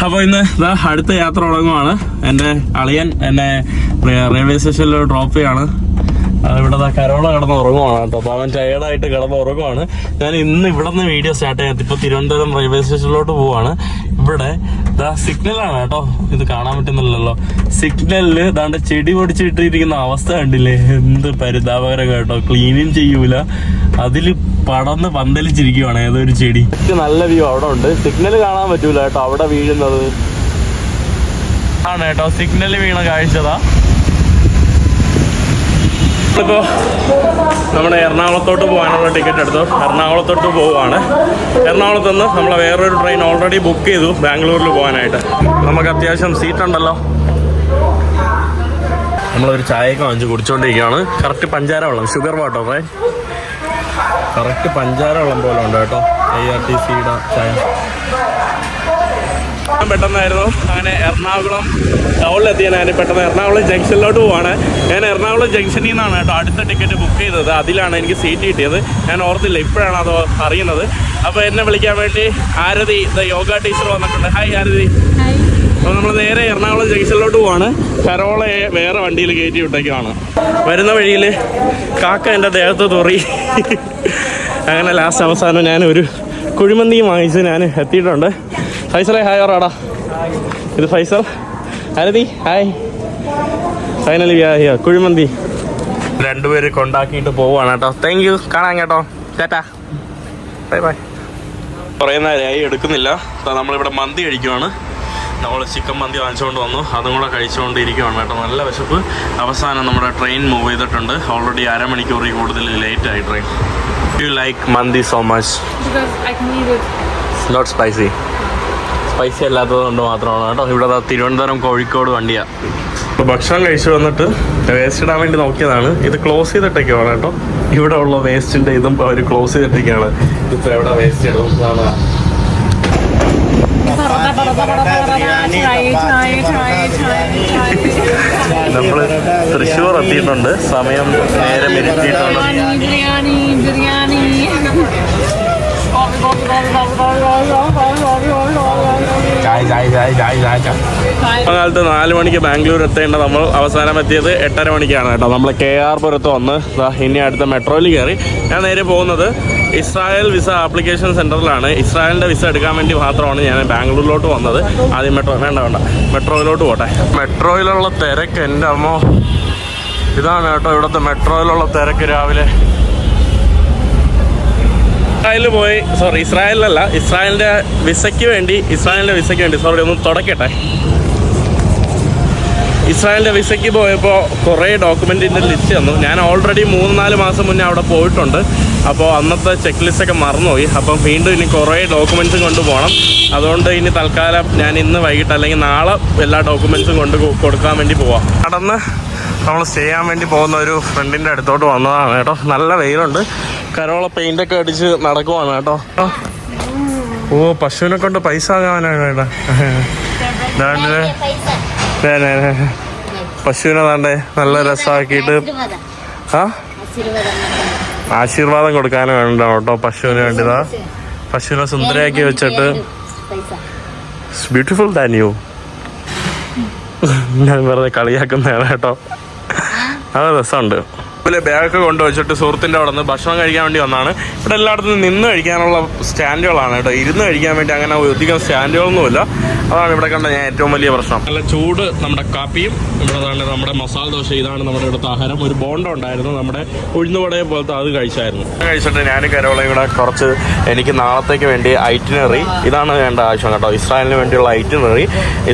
അപ്പോൾ ഇന്ന് അടുത്ത യാത്ര തുടങ്ങുവാണ്. എൻ്റെ അളിയൻ എന്നെ റെയിൽവേ സ്റ്റേഷനിൽ ഡ്രോപ്പ് ചെയ്യാണ്. ഇവിടെ കരോള കിടന്ന് ഉറങ്ങുവാണ് കേട്ടോ. അപ്പോൾ അവൻ ടയേർഡായിട്ട് കിടന്ന് ഉറങ്ങുവാണ്. ഞാൻ ഇന്ന് ഇവിടെ നിന്ന് വീഡിയോ സ്റ്റാർട്ട് ചെയ്യാം. ഇപ്പോൾ തിരുവനന്തപുരം റെയിൽവേ സ്റ്റേഷനിലോട്ട് പോവാണ്. ഇവിടെ സിഗ്നലാണ് കേട്ടോ. ഇത് കാണാൻ പറ്റുന്നില്ലല്ലോ. സിഗ്നലില് ദാണ്ട് ചെടി പൊടിച്ചിട്ടിരിക്കുന്ന അവസ്ഥ കണ്ടില്ലേ? എന്ത് പരിതാപകരം കേട്ടോ. ക്ലീനും ചെയ്യൂല, അതില് പടന്ന് പന്തലിച്ചിരിക്കുവാണ് ഏതൊരു ചെടി. നല്ല വ്യൂ അവിടെ ഉണ്ട്. സിഗ്നൽ കാണാൻ പറ്റൂല കേട്ടോ. അവിടെ വീഴുന്നത് ആണ് കേട്ടോ. സിഗ്നൽ വീണ കാഴ്ചതാ. ഇപ്പോൾ നമ്മുടെ എറണാകുളത്തോട്ട് പോകാനുള്ള ടിക്കറ്റ് എടുത്തു. എറണാകുളത്തോട്ട് പോവുകയാണ്. എറണാകുളത്ത് നിന്ന് നമ്മൾ വേറൊരു ട്രെയിൻ ഓൾറെഡി ബുക്ക് ചെയ്തു ബാംഗ്ലൂരിൽ പോകാനായിട്ട്. നമുക്ക് അത്യാവശ്യം സീറ്റ് ഉണ്ടല്ലോ. നമ്മളൊരു ചായയൊക്കെ വാങ്ങിച്ച് കുടിച്ചുകൊണ്ടിരിക്കുകയാണ്. കറക്റ്റ് പഞ്ചാര വെള്ളം, ഷുഗർ വാട്ടർ, കറക്റ്റ് പഞ്ചാര വെള്ളം പോലെ ഉണ്ട് കേട്ടോ. IRTCയുടെ ചായ പെട്ടെന്നായിരുന്നു. അങ്ങനെ എറണാകുളം ടൗണിലെത്തിയ ഞാൻ പെട്ടെന്ന് എറണാകുളം ജംഗ്ഷനിലോട്ട് പോവാണ്. ഞാൻ എറണാകുളം ജംഗ്ഷനിൽ നിന്നാണ് കേട്ടോ അടുത്ത ടിക്കറ്റ് ബുക്ക് ചെയ്തത്. അതിലാണ് എനിക്ക് സീറ്റ് കിട്ടിയത്. ഞാൻ ഓർത്തില്ല, ഇപ്പോഴാണ് അത് അറിയുന്നത്. അപ്പോൾ എന്നെ വിളിക്കാൻ വേണ്ടി ആരതി യോഗ ടീച്ചർ വന്നിട്ടുണ്ട്. ഹായ് ആരതി. അപ്പോൾ നമ്മൾ നേരെ എറണാകുളം ജംഗ്ഷനിലോട്ട് പോവാണ്. കരോളയെ വേറെ വണ്ടിയിൽ കയറ്റി വിട്ടേക്കാണ്. വരുന്ന വഴിയിൽ കാക്ക എൻ്റെ ദേഹത്ത് തുറി. അങ്ങനെ ലാസ്റ്റ് അവസാനം ഞാൻ ഒരു കുഴിമന്തിയും വാങ്ങിച്ച് ഞാൻ എത്തിയിട്ടുണ്ട്. ഫൈസലേ ഹായ് ഓറാടാ. ഇത് ഫൈസൽ, ആരതി ഹായ്. ഫൈനലി കുഴിമന്തി രണ്ടുപേര് കൊണ്ടാക്കിയിട്ട് പോവുകയാണ് കേട്ടോ. താങ്ക് യു, കാണാം കേട്ടോ. Tata, bye bye. കുറേ നേരമായി എടുക്കുന്നില്ല. നമ്മളിവിടെ മന്തി കഴിക്കുവാണ്. നമ്മൾ ചിക്കൻ മന്തി വാങ്ങിച്ചുകൊണ്ട് വന്നു. അതും കൂടെ കഴിച്ചുകൊണ്ട് ഇരിക്കുവാണ് കേട്ടോ. നല്ല വിശപ്പ്. അവസാനം നമ്മുടെ ട്രെയിൻ മൂവ് ചെയ്തിട്ടുണ്ട്. ഓൾറെഡി അരമണിക്കൂറിൽ കൂടുതൽ ലേറ്റ് ആയി train. You like mandi so much? Not spicy. Spicy അല്ലാത്തത് കൊണ്ട് മാത്രമാണ് കേട്ടോ. ഇവിടെ തിരുവനന്തപുരം കോഴിക്കോട് വണ്ടിയാണ്. ഇപ്പോൾ ഭക്ഷണം കഴിച്ചു വന്നിട്ട് വേസ്റ്റ് ഇടാൻ വേണ്ടി നോക്കിയതാണ്. ഇത് ക്ലോസ് ചെയ്തിട്ടൊക്കെയാണ് കേട്ടോ. ഇവിടെ ഉള്ള വേസ്റ്റിൻ്റെ ഇതും അവർ ക്ലോസ് ചെയ്തിട്ടൊക്കെയാണ്. ഇപ്പോൾ എവിടെ വേസ്റ്റ് ഇടും എന്നാണ്. നമ്മൾ തൃശ്ശൂർ എത്തിയിട്ടുണ്ട്. സമയം നേരം എത്തിയിട്ടുണ്ട്. കാലത്ത് 4 മണിക്ക് ബാംഗ്ലൂർ എത്തേണ്ട നമ്മൾ അവസാനം എത്തിയത് 8:30 മണിക്കാണ് കേട്ടോ. നമ്മൾ KR പുരത്ത് വന്ന് ഇനി അടുത്ത മെട്രോയിൽ കയറി. ഞാൻ നേരെ പോകുന്നത് ഇസ്രായേൽ വിസ ആപ്ലിക്കേഷൻ സെൻറ്ററിലാണ്. ഇസ്രായേലിൻ്റെ വിസ എടുക്കാൻ വേണ്ടി മാത്രമാണ് ഞാൻ ബാംഗ്ലൂരിലോട്ട് വന്നത്. ആദ്യം മെട്രോയിലോട്ട് പോട്ടെ. മെട്രോയിലുള്ള തിരക്ക് എൻ്റെ അമ്മോ. ഇതാണ് കേട്ടോ ഇവിടുത്തെ മെട്രോയിലുള്ള തിരക്ക് രാവിലെ. ഇസ്രായേലിലല്ല, ഇസ്രായേലിൻ്റെ വിസയ്ക്ക് വേണ്ടി ഒന്ന് തുടക്കട്ടെ. ഇസ്രായേലിൻ്റെ വിസയ്ക്ക് പോയപ്പോൾ കുറേ ഡോക്യുമെൻറ്റിൻ്റെ ലിസ്റ്റ് തന്നു. ഞാൻ ഓൾറെഡി 3-4 മാസം മുന്നേ അവിടെ പോയിട്ടുണ്ട്. അപ്പോൾ അന്നത്തെ ചെക്ക് ലിസ്റ്റൊക്കെ മറന്നുപോയി. അപ്പം വീണ്ടും ഇനി കുറേ ഡോക്യുമെൻറ്റ്സും കൊണ്ടുപോകണം. അതുകൊണ്ട് ഇനി തൽക്കാലം ഞാൻ ഇന്ന് വൈകിട്ട് അല്ലെങ്കിൽ നാളെ എല്ലാ ഡോക്യുമെൻറ്റ്സും കൊടുക്കാൻ വേണ്ടി പോവാം. നടന്ന് നമ്മൾ സ്റ്റേ ചെയ്യാൻ വേണ്ടി പോകുന്ന ഒരു ഫ്രണ്ടിൻ്റെ അടുത്തോട്ട് വന്നതാണ് കേട്ടോ. നല്ല വെയിലുണ്ട്. കരോള പെയിൻ്റൊക്കെ അടിച്ച് നടക്കുവാണ് കേട്ടോ. ഓ, പശുവിനെ കൊണ്ട് പൈസ ആകാനാണ് കേട്ടോ. പശുവിനെ താണ്ടേ നല്ല രസമാക്കിയിട്ട് ആശീർവാദം കൊടുക്കാനും വേണ്ടിയാണ് കേട്ടോ പശുവിന് വേണ്ടിയതാ. പശുവിനെ സുന്ദരിയാക്കി വെച്ചിട്ട് ബ്യൂട്ടിഫുൾ ദാൻ യു. ഞാൻ വെറുതെ കളിയാക്കുന്നതാണ് കേട്ടോ. അത് രസമുണ്ട്. അതുപോലെ ബാഗൊക്കെ കൊണ്ടുവച്ചിട്ട് സുഹൃത്തിൻ്റെ അവിടെ നിന്ന് ഭക്ഷണം കഴിക്കാൻ വേണ്ടി വന്നതാണ്. ഇവിടെ എല്ലായിടത്തും നിന്ന് കഴിക്കാനുള്ള സ്റ്റാൻഡുകളാണ് കേട്ടോ. ഇരുന്ന് കഴിക്കാൻ വേണ്ടി അങ്ങനെ അധികം സ്റ്റാൻഡുകളൊന്നുമില്ല. അതാണ് ഇവിടെ കണ്ട ഞാൻ ഏറ്റവും വലിയ പ്രശ്നം. നല്ല ചൂട് നമ്മുടെ കാപ്പിയും ഇവിടെ നമ്മുടെ മസാല ദോശ. ഇതാണ് നമ്മുടെ ഇവിടുത്തെ ആഹാരം. ഒരു ബോണ്ട ഉണ്ടായിരുന്നു, നമ്മുടെ ഉഴുന്നുവടയെ പോലത്തെ, അത് കഴിച്ചിട്ട് ഞാൻ കരോളയും കൂടെ കുറച്ച് എനിക്ക് നാളത്തേക്ക് വേണ്ടി ഐറ്റിനറി. ഇതാണ് വേണ്ട ആവശ്യം കേട്ടോ. ഇസ്രായേലിന് വേണ്ടിയുള്ള ഐറ്റിനറി.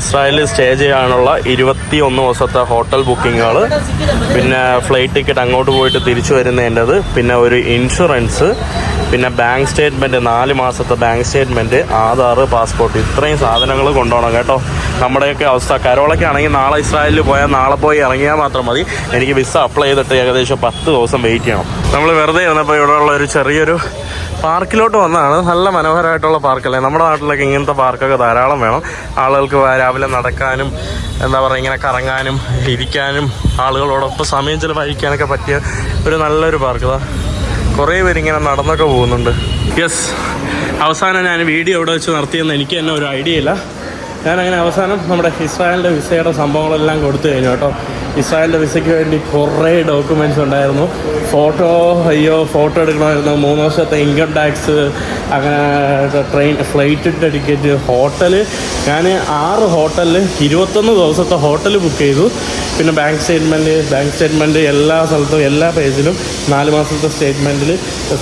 ഇസ്രായേലിൽ സ്റ്റേ ചെയ്യാനുള്ള 21 ദിവസത്തെ ഹോട്ടൽ ബുക്കിങ്ങുകൾ, പിന്നെ ഫ്ലൈറ്റ് ടിക്കറ്റ് അങ്ങോട്ട് പോയിട്ട് തിരിച്ചു വരുന്നതിൻ്റെത്, പിന്നെ ഒരു ഇൻഷുറൻസ്, പിന്നെ ബാങ്ക് സ്റ്റേറ്റ്മെൻറ്റ്, 4 മാസത്തെ ബാങ്ക് സ്റ്റേറ്റ്മെൻറ്റ്, ആധാർ, പാസ്പോർട്ട്, ഇത്രയും സാധനങ്ങൾ കൊണ്ടുപോകണം കേട്ടോ. നമ്മുടെയൊക്കെ അവസ്ഥ. കരോളയ്ക്കാണെങ്കിൽ നാളെ ഇസ്രായേലിൽ പോയാൽ നാളെ പോയി ഇറങ്ങിയാൽ മാത്രം മതി. എനിക്ക് വിസ അപ്ലൈ ചെയ്തിട്ട് ഏകദേശം 10 ദിവസം വെയിറ്റ് ചെയ്യണം. നമ്മൾ വെറുതെ ഇരുന്നപ്പോൾ ഇവിടെയുള്ള ഒരു ചെറിയൊരു പാർക്കിലോട്ട് വന്നതാണ്. നല്ല മനോഹരമായിട്ടുള്ള പാർക്കല്ലേ. നമ്മുടെ നാട്ടിലൊക്കെ ഇങ്ങനത്തെ പാർക്കൊക്കെ ധാരാളം വേണം. ആളുകൾക്ക് രാവിലെ നടക്കാനും ഇങ്ങനെ കറങ്ങാനും ഇരിക്കാനും ആളുകളോടൊപ്പം സമയം ചിലവഴിക്കാനൊക്കെ പറ്റിയ ഒരു നല്ലൊരു പാർക്ക്. കുറേ പേരിങ്ങനെ നടന്നൊക്കെ പോകുന്നുണ്ട്. യെസ്, അവസാനം ഞാൻ വീഡിയോ ഇവിടെ വെച്ച് നടത്തിയെന്ന് എനിക്ക് തന്നെ ഒരു ഐഡിയ ഇല്ല. ഞാനങ്ങനെ അവസാനം നമ്മുടെ ഇസ്രായേലിൻ്റെ വിസയുടെ സംഭവങ്ങളെല്ലാം കൊടുത്തു കഴിഞ്ഞു കേട്ടോ. ഇസ്രായേലിൻ്റെ വിസയ്ക്ക് വേണ്ടി കുറേ ഡോക്യുമെൻറ്റ്സ് ഉണ്ടായിരുന്നു. ഫോട്ടോ എടുക്കണമായിരുന്നു, 3 വർഷത്തെ ഇൻകം ടാക്സ്, അങ്ങനെ ഫ്ലൈറ്റിൻ്റെ ടിക്കറ്റ്, ഹോട്ടൽ. ഞാൻ 6 ഹോട്ടലിൽ 21 ദിവസത്തെ ഹോട്ടൽ ബുക്ക് ചെയ്തു. പിന്നെ ബാങ്ക് സ്റ്റേറ്റ്മെൻറ്റ് എല്ലാ സ്ഥലത്തും എല്ലാ പേജിലും 4 മാസത്തെ സ്റ്റേറ്റ്മെൻറ്റിൽ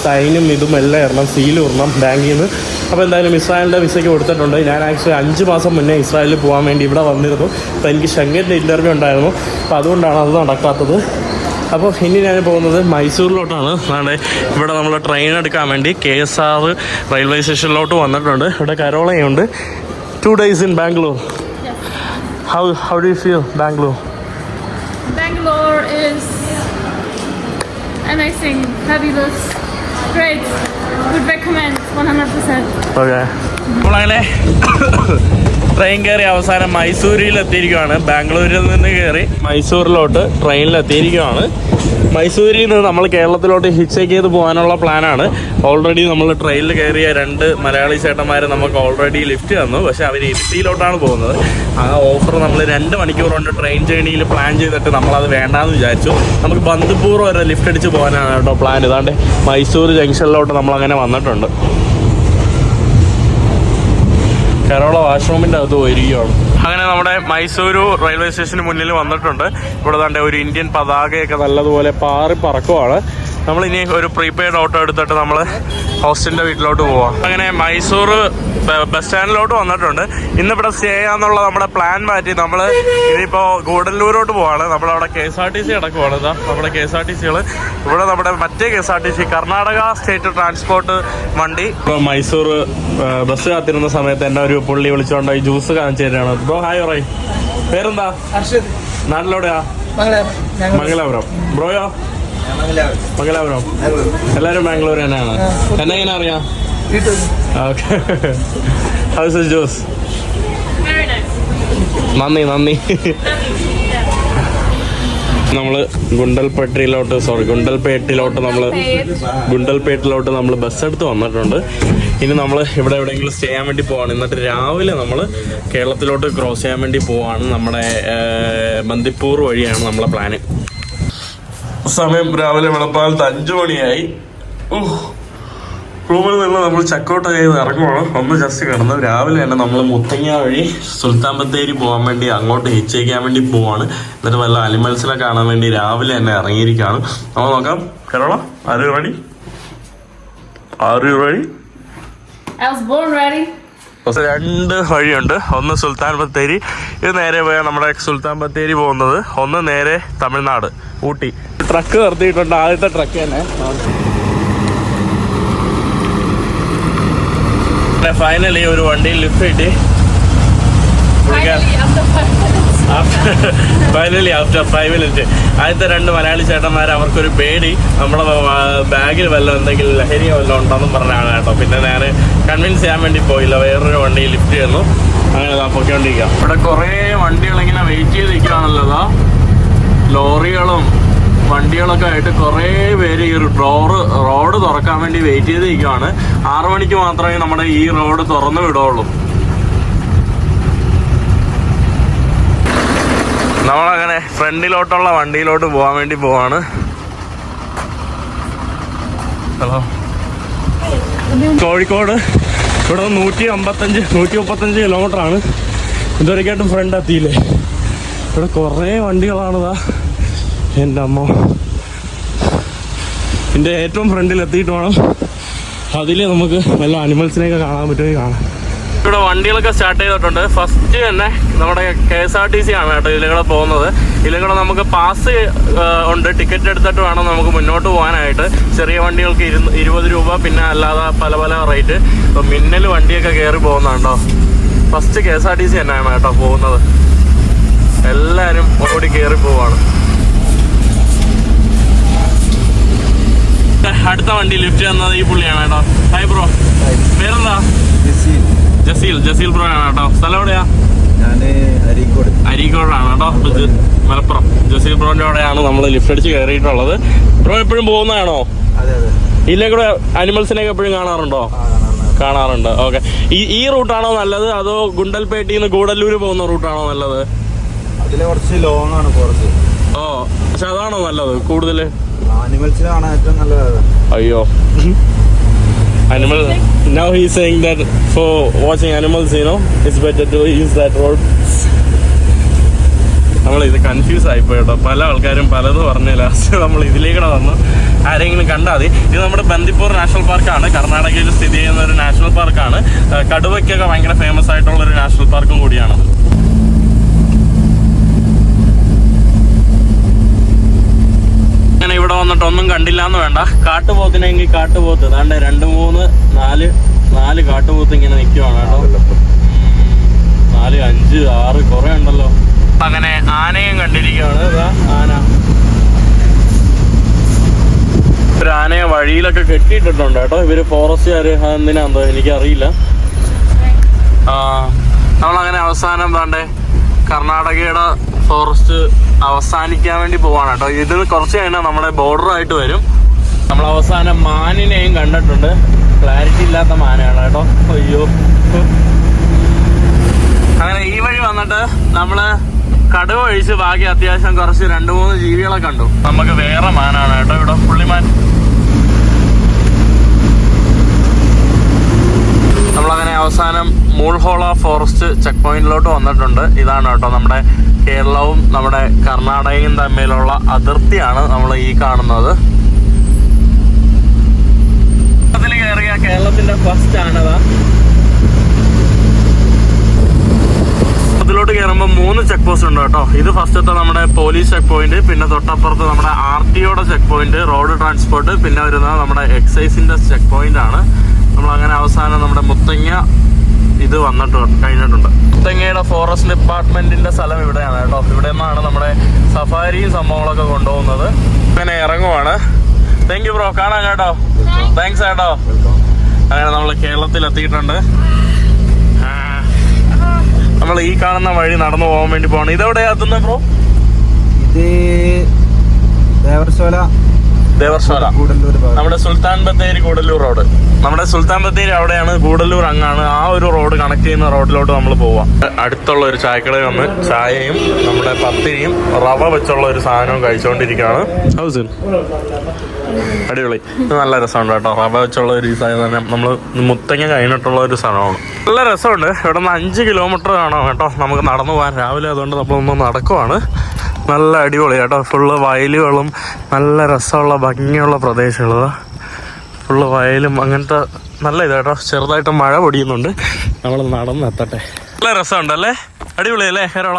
സൈനും ഇതും എല്ലാം ഇടണം, സീലും ഇടണം ബാങ്കിൽ നിന്ന്. അപ്പോൾ എന്തായാലും ഇസ്രായേലിൻ്റെ വിസയ്ക്ക് കൊടുത്തിട്ടുണ്ട്. ഞാൻ ആക്ച്വലി 5 മാസം മുന്നേ ഇസ്രായേലിൽ പോകാൻ വേണ്ടി ഇവിടെ വന്നിരുന്നു. അപ്പോൾ എനിക്ക് ഷെങ്കൻ്റെ ഇൻ്റർവ്യൂ ഉണ്ടായിരുന്നു. അപ്പോൾ അതുകൊണ്ടാണ് അത് നടക്കാത്തത്. അപ്പോൾ ഇനി ഞാൻ പോകുന്നത് മൈസൂരിലോട്ടാണ്. അതാണ് ഇവിടെ നമ്മൾ ട്രെയിൻ എടുക്കാൻ വേണ്ടി KSR റെയിൽവേ സ്റ്റേഷനിലോട്ട് വന്നിട്ടുണ്ട്. ഇവിടെ കരോളയുണ്ട്. 2 days in Bangalore. Yes. How do you feel Bangalore? Bangalore is amazing, fabulous, great. Would recommend 100%. Okay, അപ്പോൾ അങ്ങനെ ട്രെയിൻ കയറി അവസാനം മൈസൂരിൽ എത്തിയിരിക്കുകയാണ്. ബാംഗ്ലൂരിൽ നിന്ന് കയറി മൈസൂരിലോട്ട് ട്രെയിനിൽ എത്തിയിരിക്കുകയാണ്. മൈസൂരിൽ നിന്ന് നമ്മൾ കേരളത്തിലോട്ട് ഹിച്ചേക്ക് ചെയ്ത് പോകാനുള്ള പ്ലാനാണ്. ഓൾറെഡി നമ്മൾ ട്രെയിനിൽ കയറിയ 2 മലയാളി ചേട്ടന്മാർ നമുക്ക് ഓൾറെഡി ലിഫ്റ്റ് തന്നു. പക്ഷേ അവർ ഇരിട്ടിയിലോട്ടാണ് പോകുന്നത്. ആ ഓഫർ നമ്മൾ 2 മണിക്കൂർ കൊണ്ട് ട്രെയിൻ ജേണിയിൽ പ്ലാൻ ചെയ്തിട്ട് നമ്മളത് വേണ്ടാന്ന് വിചാരിച്ചു. നമുക്ക് ബന്ദിപ്പൂർ വരെ ലിഫ്റ്റ് അടിച്ച് പോകാനാണ് കേട്ടോ പ്ലാൻ. ഇതാണ്ട് മൈസൂർ ജംഗ്ഷനിലോട്ട് നമ്മളങ്ങനെ വന്നിട്ടുണ്ട്. കരോള വാഷ്റൂമിൻ്റെ അകത്ത് പോയിരിക്കുകയാണ്. അങ്ങനെ നമ്മുടെ മൈസൂരു റെയിൽവേ സ്റ്റേഷന് മുന്നിൽ വന്നിട്ടുണ്ട്. ഇവിടെ തന്നെ ഒരു ഇന്ത്യൻ പതാകയൊക്കെ നല്ലതുപോലെ പാറി പറക്കുവാണ്. നമ്മളിനി ഒരു പ്രീപെയ്ഡ് ഓട്ടോ എടുത്തിട്ട് നമ്മൾ ഹോസ്റ്റലിൻ്റെ വീട്ടിലോട്ട് പോവാം. അങ്ങനെ മൈസൂർ ബസ് സ്റ്റാൻഡിലോട്ട് വന്നിട്ടുണ്ട്. ഇന്നിവിടെ സ്റ്റേ ചെയ്യാന്നുള്ള നമ്മുടെ പ്ലാൻ മാറ്റി നമ്മൾ ഇനിയിപ്പോൾ ഗൂഡല്ലൂരോട്ട് പോവാണ്. നമ്മളവിടെ KSRTC കിടക്കുവാണ്. ഇതാ നമ്മുടെ KSRTCകൾ. ഇവിടെ നമ്മുടെ മറ്റേ KSRTC കർണാടക സ്റ്റേറ്റ് ട്രാൻസ്പോർട്ട് വണ്ടി. ഇപ്പോൾ മൈസൂർ ബസ് കാത്തിരുന്ന സമയത്ത് എന്നെ ഒരു പുള്ളി വിളിച്ചുകൊണ്ട് ഈ ജ്യൂസ് കാണിച്ചു തരാണ്. ബ്രോ ഹായ് പറയും. പേരെന്താ? നാട്ടിലെവിടെയാ? മംഗലാപുരം. ബ്രോയോ? മംഗലാപുരം. എല്ലാവരും ബാംഗ്ലൂർ തന്നെയാണ്. എന്നെ എങ്ങനെ അറിയാം? ഓക്കെ. House is juice? നന്ദി. നമ്മൾ ഗുണ്ടൽപേട്ടിലോട്ട് നമ്മൾ ബസ് എടുത്ത് വന്നിട്ടുണ്ട്. ഇനി നമ്മൾ ഇവിടെ എവിടെയെങ്കിലും സ്റ്റേ ചെയ്യാൻ വേണ്ടി പോവാണ്. എന്നിട്ട് രാവിലെ നമ്മൾ കേരളത്തിലോട്ട് ക്രോസ് ചെയ്യാൻ വേണ്ടി പോവാണ്. നമ്മുടെ ബന്ദിപ്പൂർ വഴിയാണ് നമ്മളെ പ്ലാന്. സമയം രാവിലെ വെളുപ്പാലത്ത് 5 മണിയായി. റൂമിൽ നിന്ന് നമ്മൾ ചെക്കൗട്ട് ചെയ്ത് ഇറങ്ങുവാണ്. ഒന്ന് ജസ്റ്റ് കിടന്ന് രാവിലെ തന്നെ നമ്മൾ മുത്തങ്ങ വഴി സുൽത്താൻ ബത്തേരി പോകാൻ വേണ്ടി അങ്ങോട്ട് ഹിച്ചേക്കാൻ വേണ്ടി പോവാണ്. എന്നിട്ട് വല്ല അനിമൽസിനെ കാണാൻ വേണ്ടി രാവിലെ തന്നെ ഇറങ്ങിയിരിക്കുകയാണ്. നമ്മൾ നോക്കാം. Kerala are you ready? I was born ready. 2 വഴിയുണ്ട്. ഒന്ന് സുൽത്താൻ ബത്തേരി, ഇത് നേരെ പോയാൽ നമ്മുടെ സുൽത്താൻ ബത്തേരി പോകുന്നത്. ഒന്ന് നേരെ തമിഴ്നാട് ഊട്ടി. ട്രക്ക് നിർത്തിയിട്ടുണ്ട്. ആദ്യത്തെ ട്രക്ക് തന്നെ. ഫൈനലി ഒരു വണ്ടിയിൽ ലിഫ്റ്റ് കിട്ടി. Finally after 5 minutes. ആദ്യത്തെ 2 മലയാളി ചേട്ടന്മാർ അവർക്കൊരു പേടി, നമ്മുടെ ബാഗിൽ വല്ലതും എന്തെങ്കിലും ലഹരിയോ വല്ലതും ഉണ്ടെന്നും പറഞ്ഞാണ് കേട്ടോ. പിന്നെ ഞാൻ കൺവിൻസ് ചെയ്യാൻ വേണ്ടി പോയില്ല. വേറൊരു വണ്ടി ലിഫ്റ്റ് ചെയ്യുന്നു. അങ്ങനെ പൊയ്ക്കൊണ്ടിരിക്കാം. ഇവിടെ കുറേ വണ്ടികളിങ്ങനെ വെയിറ്റ് ചെയ്ത് നിൽക്കുകയാണല്ലോ. ലോറികളും വണ്ടികളൊക്കെ ആയിട്ട് കുറേ പേര് ഈ റോഡ് തുറക്കാൻ വേണ്ടി വെയിറ്റ് ചെയ്ത് നിൽക്കുകയാണ്. 6 മണിക്ക് മാത്രമേ നമ്മുടെ ഈ റോഡ് തുറന്നു വിടുള്ളൂ. നമ്മളങ്ങനെ ഫ്രണ്ടിലോട്ടുള്ള വണ്ടിയിലോട്ട് പോകാൻ വേണ്ടി പോവാണ്. ഹലോ, കോഴിക്കോട് ഇവിടെ 135 കിലോമീറ്ററാണ്. ഇതുവരെയായിട്ടും ഫ്രണ്ട് എത്തിയില്ലേ. ഇവിടെ കുറേ വണ്ടികളാണിതാ. എൻ്റെ അമ്മ, എൻ്റെ ഏറ്റവും ഫ്രണ്ടിൽ എത്തിയിട്ട് വേണം അതിൽ നമുക്ക് വല്ല അനിമൽസിനെയൊക്കെ കാണാൻ പറ്റുമെങ്കിൽ കാണാം. ഇവിടെ വണ്ടികളൊക്കെ സ്റ്റാർട്ട് ചെയ്തിട്ടുണ്ട്. ഫസ്റ്റ് തന്നെ നമ്മുടെ KSRTC ആണ് കേട്ടോ ഇതിലൂടെ പോകുന്നത്. ഇതിലൂടെ നമുക്ക് പാസ് ഉണ്ട്. ടിക്കറ്റ് എടുത്തിട്ട് വേണം നമുക്ക് മുന്നോട്ട് പോകാനായിട്ട്. ചെറിയ വണ്ടികൾക്ക് 20 രൂപ, പിന്നെ അല്ലാതെ പല റേറ്റ്. ഇപ്പോൾ മിന്നൽ വണ്ടിയൊക്കെ കയറി പോകുന്നുണ്ടോ. ഫസ്റ്റ് KSRTC തന്നെയാണ് കേട്ടോ പോകുന്നത്. എല്ലാവരും ഓടി കയറി പോവാണ്. അടുത്ത വണ്ടി ലിഫ്റ്റ് തന്നത് ഈ പുള്ളിയാണ് കേട്ടോ. ഹായ് ബ്രോ, പേരെന്താ? ജസീൽ ബ്രോ ആണ് കേട്ടോ. സ്ഥലം എവിടെയാ? അരീക്കോടാണ് കേട്ടോ, മലപ്പുറം. ജസീൽ ബ്രോന്റെ അവിടെയാണ് നമ്മൾ ലിഫ്റ്റ് അടിച്ച് കയറിയിട്ടുള്ളത്. ബ്രോ എപ്പോഴും പോകുന്നതാണോ? ഇതിലെ കൂടെ അനിമൽസിനെയൊക്കെ എപ്പോഴും കാണാറുണ്ടോ? കാണാറുണ്ട്. ഓക്കെ. ഈ റൂട്ടാണോ നല്ലത് അതോ ഗുണ്ടൽപേട്ടിൽ നിന്ന് ഗൂഡല്ലൂർ പോകുന്ന റൂട്ടാണോ നല്ലത്? അതിലെ കുറച്ച് ലോങ് ആണ് ഫോറസ്റ്റ്. ഓ, പക്ഷെ അതാണോ നല്ലത് കൂടുതൽ? ആനിമൽസിനാണ് ഏറ്റവും നല്ലത്. അയ്യോ, animal. Now he's saying that for watching animals, it's better to use that road. നമ്മൾ ഇത് കൺഫ്യൂസ് ആയിപ്പോയി കേട്ടോ. പല ആൾക്കാരും പലത് പറഞ്ഞ ലാസ്റ്റ് നമ്മൾ ഇതിലേക്കൂടെ വന്നു. ആരെങ്കിലും കണ്ടാൽ മതി. ഇത് നമ്മുടെ ബന്ദിപ്പൂർ നാഷണൽ പാർക്കാണ്. കർണാടകയിൽ സ്ഥിതി ചെയ്യുന്ന ഒരു നാഷണൽ പാർക്കാണ്. കടുവയ്ക്കൊക്കെ ഭയങ്കര ഫേമസ് ആയിട്ടുള്ള ഒരു നാഷണൽ പാർക്കും കൂടിയാണത്. അങ്ങനെ ഇവിടെ വന്നിട്ട് ഒന്നും കണ്ടില്ല എന്ന് വേണ്ട. കാട്ടുപോത്തിനെങ്കിൽ കാട്ടുപോത്ത് അതാണ്ട് 2, 3, 4 കാട്ടുപോത്ത് ഇങ്ങനെ നിൽക്കുവാണ് കേട്ടോ. 4, 5, 6 കുറെ ഉണ്ടല്ലോ. അങ്ങനെ ആനയും കണ്ടിരിക്കുകയാണ്. ആന, ഒരു ആനയെ വഴിയിലൊക്കെ കെട്ടിയിട്ടിട്ടുണ്ട് കേട്ടോ ഇവര് ഫോറസ്റ്റുകാര്. എന്തിനാന്തോ എനിക്കറിയില്ല. നമ്മളങ്ങനെ അവസാനം താണ്ടേ കർണാടകയുടെ ഫോറസ്റ്റ് അവസാനിക്കാൻ വേണ്ടി പോവാണ് കേട്ടോ. ഇതിന് കുറച്ച് കഴിഞ്ഞാൽ നമ്മുടെ ബോർഡറായിട്ട് വരും. നമ്മൾ അവസാനം മാനിനെയും കണ്ടിട്ടുണ്ട്. ക്ലാരിറ്റി ഇല്ലാത്ത മാനയാണ് കേട്ടോ. അയ്യോ. അങ്ങനെ ഈ വഴി വന്നിട്ട് നമ്മള് കടുവ ഒഴിച്ച് ബാക്കി അത്യാവശ്യം കുറച്ച് 2, 3 ജീവികളെ കണ്ടു. നമുക്ക് വേറെ മാനാണ് കേട്ടോ ഇവിടെ, പുള്ളിമാൻ. നമ്മളങ്ങനെ അവസാനം മൂൾഹോള ഫോറസ്റ്റ് ചെക്ക് പോയിന്റിലോട്ട് വന്നിട്ടുണ്ട്. ഇതാണ് കേട്ടോ നമ്മുടെ കേരളവും നമ്മുടെ കർണാടകയും തമ്മിലുള്ള അതിർത്തിയാണ് നമ്മൾ ഈ കാണുന്നത്. അതിൽ കയറിയ കേരളത്തിന്റെ ഫസ്റ്റ് ആണതാ. ഇതിലോട്ട് കയറുമ്പോൾ 3 ചെക്ക് പോസ്റ്റ് ഉണ്ട് കേട്ടോ. ഇത് ഫസ്റ്റത്തെ നമ്മുടെ പോലീസ് ചെക്ക് പോയിന്റ്, പിന്നെ തൊട്ടപ്പുറത്ത് നമ്മുടെ RTOയുടെ ചെക്ക് പോയിന്റ്, റോഡ് ട്രാൻസ്പോർട്ട്, പിന്നെ വരുന്നത് നമ്മുടെ എക്സൈസിന്റെ ചെക്ക് പോയിന്റ് ആണ്. നമ്മളങ്ങനെ അവസാനം നമ്മുടെ മുത്തങ്ങ ഇത് കഴിഞ്ഞിട്ടുണ്ട്. മുത്തങ്ങയുടെ ഫോറസ്റ്റ് ഡിപ്പാർട്ട്മെന്റിന്റെ സ്ഥലം ഇവിടെയാണ് കേട്ടോ. ഇവിടെ നിന്നാണ് നമ്മുടെ സഫാരിയും സംഭവങ്ങളൊക്കെ കൊണ്ടുപോകുന്നത്. അങ്ങനെ ഇറങ്ങുവാണ്. താങ്ക് യു ബ്രോ, കാണാം കേട്ടോ. താങ്ക്സ് കേട്ടോ. അങ്ങനെ നമ്മൾ കേരളത്തിൽ എത്തിയിട്ടുണ്ട്. നമ്മൾ ഈ കാണുന്ന വഴി നടന്നു പോകാൻ വേണ്ടി പോകണം. ഇതെവിടെയാ എത്തുന്നത് ബ്രോ? ഇത് ദേവർശോല, നമ്മുടെ സുൽത്താൻ ബത്തേരി ഗൂഡല്ലൂർ റോഡ്. നമ്മുടെ സുൽത്താൻ ബത്തേരി അവിടെയാണ്, ഗൂഡല്ലൂർ അങ്ങാണ്. ആ ഒരു റോഡ് കണക്ട് ചെയ്യുന്ന റോഡിലോട്ട് നമ്മൾ പോവാം. അടുത്തുള്ള ഒരു ചായക്കടയിൽ വന്ന് ചായയും നമ്മുടെ പത്തിരിയും റവ വെച്ചുള്ള ഒരു സാധനവും കഴിച്ചുകൊണ്ടിരിക്കുകയാണ്. അടിപൊളി. ഇത് നല്ല രസമുണ്ട് കേട്ടോ. റവ വെച്ചുള്ള ഒരു സാധനം നമ്മൾ മുത്തങ്ങ കഴിഞ്ഞിട്ടുള്ള ഒരു സ്ഥലമാണ്. നല്ല രസമുണ്ട്. ഇവിടെ നിന്ന് 5 കിലോമീറ്റർ കാണാം കേട്ടോ നമുക്ക് നടന്നു പോകാൻ രാവിലെ. അതുകൊണ്ട് നമ്മളൊന്ന് നടക്കുവാണ്. നല്ല അടിപൊളി കേട്ടോ. ഫുള്ള് വയലുകളും നല്ല രസമുള്ള ഭംഗിയുള്ള പ്രദേശങ്ങളാണ്. ഫുള്ള് വയലും അങ്ങനത്തെ നല്ല ഇതാട്ടോ. ചെറുതായിട്ട് മഴ പൊടിയുന്നുണ്ട്. നമ്മൾ നടന്നെത്തട്ടെ. നല്ല രസമുണ്ടല്ലേ? അടിപൊളിയല്ലേ കേരള?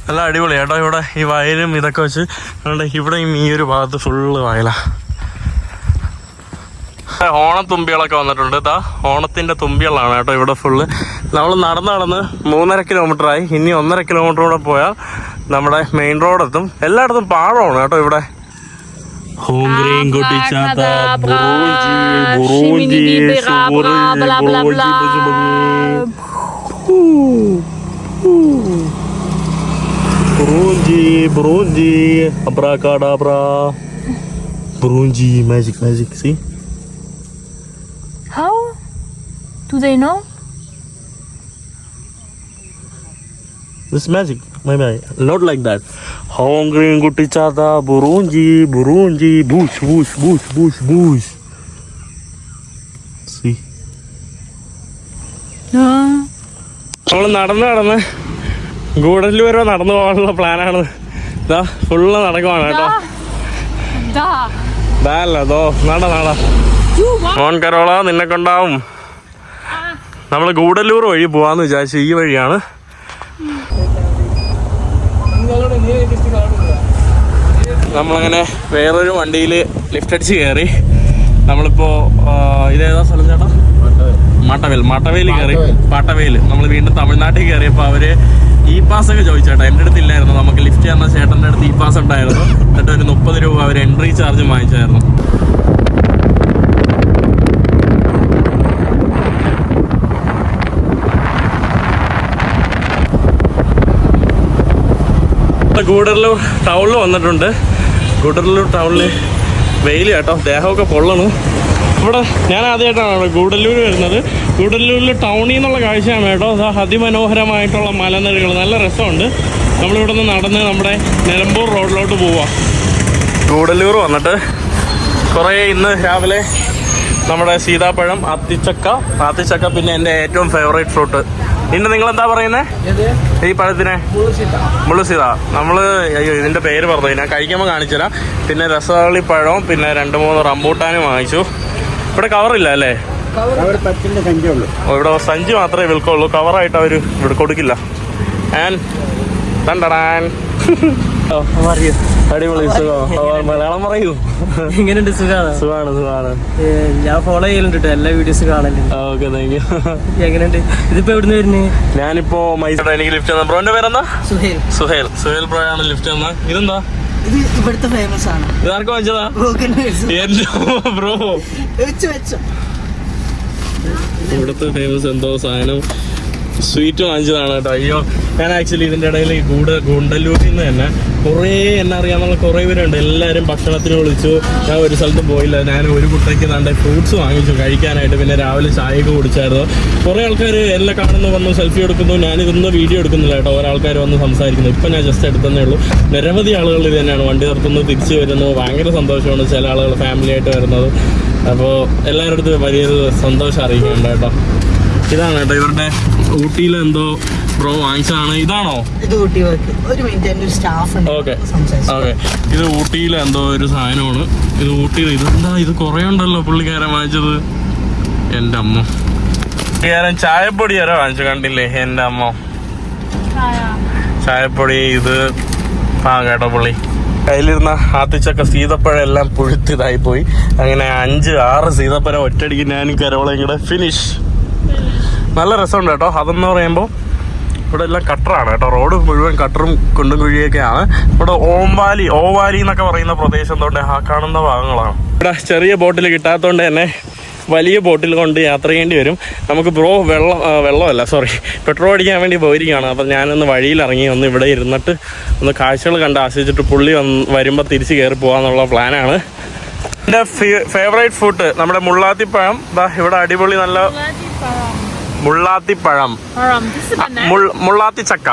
നല്ല അടിപൊളി കേട്ടോ. ഇവിടെ ഈ വയലും ഇതൊക്കെ വെച്ച് ഇവിടെയും ഈ ഒരു ഭാഗത്ത് ഫുള്ള് വയലാ. ഓണത്തുമ്പികളൊക്കെ വന്നിട്ടുണ്ട്. ഇതാ ഓണത്തിന്റെ തുമ്പികളാണ് കേട്ടോ ഇവിടെ ഫുള്ള്. നമ്മൾ നടന്ന് 3.5 കിലോമീറ്റർ ആയി. ഇനി 1.5 കിലോമീറ്റർ കൂടെ പോയാൽ നമ്മുടെ മെയിൻ റോഡെത്തും. എല്ലായിടത്തും പാടമാണ് കേട്ടോ ഇവിടെ. Magic, see? How? Do they know? This magic, maybe not like that. Hungry Gutichata, Burunji, bush. See? നമ്മൾ നടന്ന് ഗൂഡല്ലൂർ വരെ നടന്നു പോകാനുള്ള പ്ലാനാണ്. ഇതാ ഫുള്ള് നടക്കുവാണ് കേട്ടോ. നട മോൻ കരോള നിന്നെ കൊണ്ടാവും. നമ്മൾ ഗൂഡല്ലൂർ വഴി പോവാന്ന് വിചാരിച്ചു. ഈ വഴിയാണ്. നമ്മളങ്ങനെ വേറൊരു വണ്ടിയിൽ ലിഫ്റ്റ് അടിച്ച് കയറി. നമ്മളിപ്പോ ഇതേതാ സ്ഥലം ചേട്ടാ? മാട്ടവേൽ കയറി. പാട്ടവേൽ. നമ്മൾ വീണ്ടും തമിഴ്നാട്ടിൽ കയറിയപ്പോൾ അവര് E-pass ഒക്കെ ചോദിച്ചേട്ടാ. എൻ്റെ അടുത്ത് ഇല്ലായിരുന്നു. നമുക്ക് ലിഫ്റ്റ് ചെയ്യുന്ന ചേട്ടൻ്റെ അടുത്ത് E-pass ഉണ്ടായിരുന്നു. എന്നിട്ട് ഒരു 30 രൂപ അവർ എൻട്രി ചാർജ് വാങ്ങിച്ചായിരുന്നു. ഗൂഡല്ലൂർ ടൗണിൽ വന്നിട്ടുണ്ട്. ഗൂഡല്ലൂർ ടൗണിൽ വെയിൽ കേട്ടോ. ദേഹമൊക്കെ പൊള്ളണു. ഇവിടെ ഞാൻ ആദ്യമായിട്ടാണ് ഗൂഡല്ലൂർ വരുന്നത്. ഗൂഡല്ലൂരിൽ ടൗണിൽ നിന്നുള്ള കാഴ്ചയാണ് കേട്ടോ. അതിമനോഹരമായിട്ടുള്ള മലനിരകൾ, നല്ല രസമുണ്ട്. നമ്മളിവിടെ നിന്ന് നടന്ന് നമ്മുടെ നിലമ്പൂർ റോഡിലോട്ട് പോവാം. ഗൂഡല്ലൂർ വന്നിട്ട് കുറേ ഇന്ന് രാവിലെ നമ്മുടെ സീതാപ്പഴം, ആത്തിച്ചക്ക, പിന്നെ എൻ്റെ ഏറ്റവും ഫേവറേറ്റ് ഫ്രൂട്ട്. ഇന്ന് നിങ്ങളെന്താ പറയുന്നത് ഈ പഴത്തിനെ? മുള്ളുസീത. നമ്മൾ ഇതിൻ്റെ പേര് പറഞ്ഞു, ഞാൻ കഴിക്കുമ്പോൾ കാണിച്ചില്ല. പിന്നെ രസവള്ളിപ്പഴവും പിന്നെ 2-3 റംബൂട്ടാനും വാങ്ങിച്ചു. ഇവിടെ കവറില്ല അല്ലേ? ഇവിടെ സഞ്ചി മാത്രമേ വിൽക്കുള്ളൂ, കവറായിട്ട് അവർ ഇവിടെ കൊടുക്കില്ല. അടിപൊളി, സുഖം. മലയാളം പറയൂ. എങ്ങനെയുണ്ട്? സുഖമാണ്. ഞാൻ ഫോളോ ചെയ്യലുണ്ട് എല്ലാ വീഡിയോസ് കാണലുണ്ട്. Okay, thank you. എങ്ങനെയുണ്ട്? ഇതിപ്പോ എവിടുന്ന് വരുന്നത്? ഞാനിപ്പോ മൈസൂർ. എനിക്ക് ലിഫ്റ്റ് തന്ന ബ്രോന്റെ പേരെന്താ? സുഹേൽ ബ്രോ ആണ് ലിഫ്റ്റ് തന്ന. ഇതെന്താ? ഇത് ഇവിടുത്തെ ഫേമസ് ആണ്. ഇതാർക്ക് വാങ്ങിച്ചതാ? ബ്രോ ഇവിടുത്തെ ഫേമസ് എന്തോ സാധനം സ്വീറ്റ് വാങ്ങിച്ചതാണ് കേട്ടോ. അയ്യോ, ഞാൻ ആക്ച്വലി ഇതിൻ്റെ ഇടയിൽ ഈ ഗൂഡല്ലൂരിൽ നിന്ന് തന്നെ കുറേ എന്നെ അറിയാമെന്നുള്ള കുറേ പേരുണ്ട്. എല്ലാവരും ഭക്ഷണത്തിന് വിളിച്ചു. ഞാൻ ഒരു സ്ഥലത്തും പോയില്ല. ഞാൻ ഒരു കുട്ടയ്ക്ക് നല്ല ഫ്രൂട്ട്സ് വാങ്ങിച്ചു കഴിക്കാനായിട്ട്. പിന്നെ രാവിലെ ചായയൊക്കെ കുടിച്ചായിരുന്നു. കുറേ ആൾക്കാർ എല്ലാം കാണുന്നു, വന്നു സെൽഫി എടുക്കുന്നു. ഞാനിതൊന്നും വീഡിയോ എടുക്കുന്നില്ല കേട്ടോ. ഒരാൾക്കാർ വന്ന് സംസാരിക്കുന്നു. ഇപ്പം ഞാൻ ജസ്റ്റ് എടുത്തതേ ഉള്ളൂ. നിരവധി ആളുകൾ ഇത് തന്നെയാണ് വണ്ടി നിർത്തുന്നു, തിരിച്ചു വരുന്നു. ഭയങ്കര സന്തോഷമാണ്. ചില ആളുകൾ ഫാമിലി ആയിട്ട് വരുന്നത്. അപ്പോൾ എല്ലാവരുടെ അടുത്ത് വലിയൊരു സന്തോഷം അറിയിക്കുന്നുണ്ട് കേട്ടോ. ഇതാണ് കേട്ടോ ഇവരുടെ ഊട്ടിയിൽ എന്തോ ബ്രോ വാങ്ങിച്ചതാണ്. ഇതാണോ? ഓക്കെ. ഇത് ഊട്ടിയിൽ എന്തോ ഒരു സാധനമാണ്. ഇത് ഊട്ടിയിൽ ഇതെന്താ ഇത് കുറേ ഉണ്ടല്ലോ പുള്ളിക്കാരൻ വാങ്ങിച്ചത്. എൻ്റെ അമ്മ, പുള്ളിക്കാരൻ ചായപ്പൊടി വരെ വാങ്ങിച്ചു, കണ്ടില്ലേ? എൻ്റെ അമ്മ, ചായപ്പൊടി. ഇത് കേട്ടോ പുള്ളി കയ്യിലിരുന്ന ആത്തിച്ചക്ക സീതപ്പഴം എല്ലാം പുഴുത്തിതായിപ്പോയി. അങ്ങനെ 5-6 സീതപ്പഴം ഒറ്റയടിക്ക് ഞാനും കരോളയും കൂടെ ഫിനിഷ്. നല്ല രസമുണ്ട് കേട്ടോ. അതെന്ന് പറയുമ്പോൾ ഇവിടെ എല്ലാം കട്ടറാണ് കേട്ടോ. റോഡ് മുഴുവൻ കട്ടറും കുണ്ടും കുഴിയൊക്കെയാണ്. ഇവിടെ ഓവാലി എന്നൊക്കെ പറയുന്ന പ്രദേശം തൊട്ട് ആ കാണുന്ന ഭാഗങ്ങളാണ്. ഇവിടെ ചെറിയ ബോട്ടിൽ കിട്ടാത്തതുകൊണ്ട് തന്നെ വലിയ ബോട്ടിൽ കൊണ്ട് യാത്ര ചെയ്യേണ്ടി വരും. നമുക്ക് ബ്രോ വെള്ളമല്ല പെട്രോൾ അടിക്കാൻ വേണ്ടി പോയിരിക്കുകയാണ്. അപ്പം ഞാനൊന്ന് വഴിയിലിറങ്ങി ഒന്ന് ഇവിടെ ഇരുന്നിട്ട് ഒന്ന് കാഴ്ചകൾ കണ്ട് ആസ്വദിച്ചിട്ട് പുള്ളി വരുമ്പോൾ തിരിച്ച് കയറി പോകാമെന്നുള്ള പ്ലാനാണ്. എൻ്റെ ഫേവറേറ്റ് ഫുഡ് നമ്മുടെ മുള്ളാത്തിപ്പഴം. ഇവിടെ അടിപൊളി നല്ല മുള്ളാത്തിപ്പഴം, മുള്ളാത്തിച്ചക്ക.